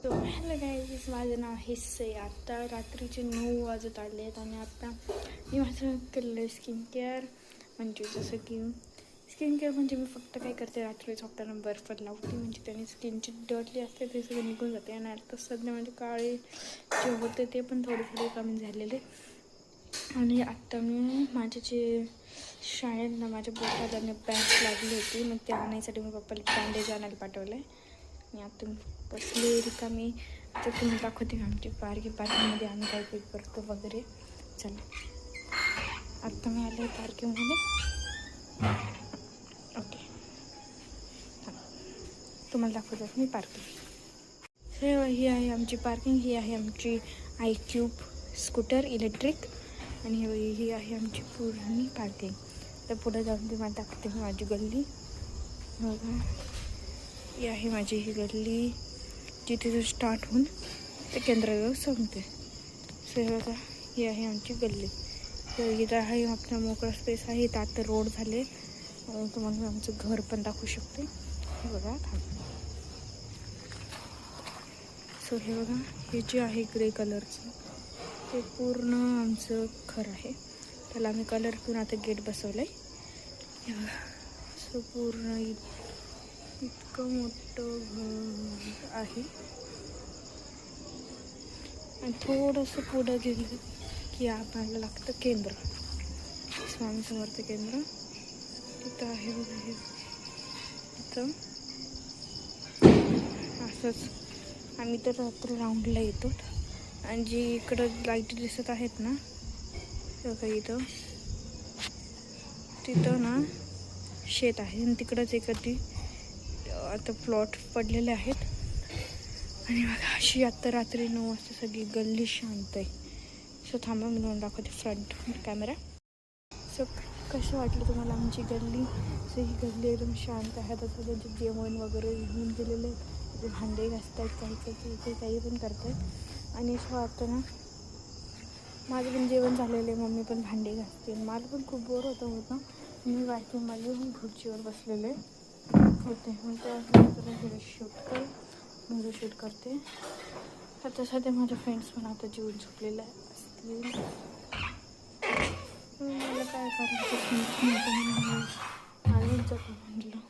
तो hello guys, माझं नाव आहे सई. आता रात्रीचे 9 वाजत आले आहेत आणि आता मी माझं केलेलं स्किन केअर. म्हणजे जसं की स्किन केअर म्हणजे मी फक्त काय करते, रात्री झोपताना बर्फ लावते, म्हणजे त्याने स्किनची डर्टली असते ते सगळं निघून जाते. आणि आता सध्या म्हणजे काळे जे होते ते पण थोडे थोडे कमी झालेले. आणि आत्ता मी माझे जे शाळेला माझ्या बोटाला बँड लागली होती, मग ते आणायसाठी मी पप्पाला बँडेज आणायला पाठवलं आहे. आणि आता बसले रिकामी. तर तुम्ही दाखवते आमची पार्किंगमध्ये आम्ही काय काय करतो वगैरे. चला, आत्ता मी आले पार्किंगमध्ये. ओके, तुम्हाला दाखवतात मी पार्किंग. ही आहे आमची पार्किंग. ही आहे आमची iQube स्कूटर इलेक्ट्रिक. आणि ही आहे आमची पूर्ण पार्किंग. तर पुढे जाऊन तुम्हाला दाखवते मी माझी गल्ली. बघा, ही आहे माझी ही गल्ली, जिथे जो स्टार्ट होऊन ते केंद्राजवळ संपते. सो हे बघा, ही आहे आमची गल्ली. तर इथं आहे आपला मोकळा स्पेस आहे. इथं आता रोड झाले. तुम्हाला मी आमचं घर पण दाखवू शकते. हे बघा, सो हे बघा, हे जे आहे ग्रे कलरचं ते पूर्ण आमचं घर आहे. त्याला आम्ही कलर करून आता गेट बसवलं आहे. हे बघा, सो पूर्ण इतकं मोठं घर आहे. आणि थोडंसं पुढं गेलं की आपल्याला लागतं केंद्र, स्वामी समर्थ केंद्र. तिथं आहे बघा, हे तिथं असंच आम्ही तर रात्री राऊंडला येतो. आणि जी इकडं लाईट दिसत आहेत ना बघा, इथं तिथं ना शेत आहे. आणि तिकडंच एखादी आता प्लॉट पडलेले आहेत. आणि बघा, अशी आत्ता रात्री 9 वाजता सगळी गल्ली शांत आहे. सो थांबा, मी म्हणून दाखवते फ्रंट कॅमेरा. सो कसं वाटलं तुम्हाला आमची गल्ली? सो ही गल्ली एकदम शांत आहे. आता त्यांचे जेवण वगैरे घेऊन गेलेले आहेत. ते भांडे घासतात, काही पण करतात. आणि सो आता ना माझं पण जेवण झालेलं आहे, मम्मी पण भांडे घासते. मला पण खूप बोर होतं. मी बाथरूममध्ये खुर्चीवर बसलेले होते. मग तेव्हा शूट करते. आता सध्या माझ्या फ्रेंड्स पण आता जेवून झोपलेल्या असतील. मला काय करायचं आलेच जातो म्हटलं.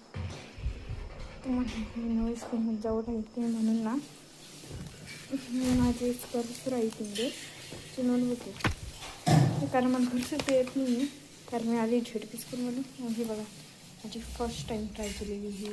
तुम्हाला मी नॉईस करून जाऊ राहते म्हणून ना मी माझे स्पर्श राहते ते नोटबुक आहे. कारण मला घरचं येत नाही आहे, कारण मी आली झेडपी स्कूलमधून. हे बघा, माझी फर्स्ट टाईम ट्राय केलेली ही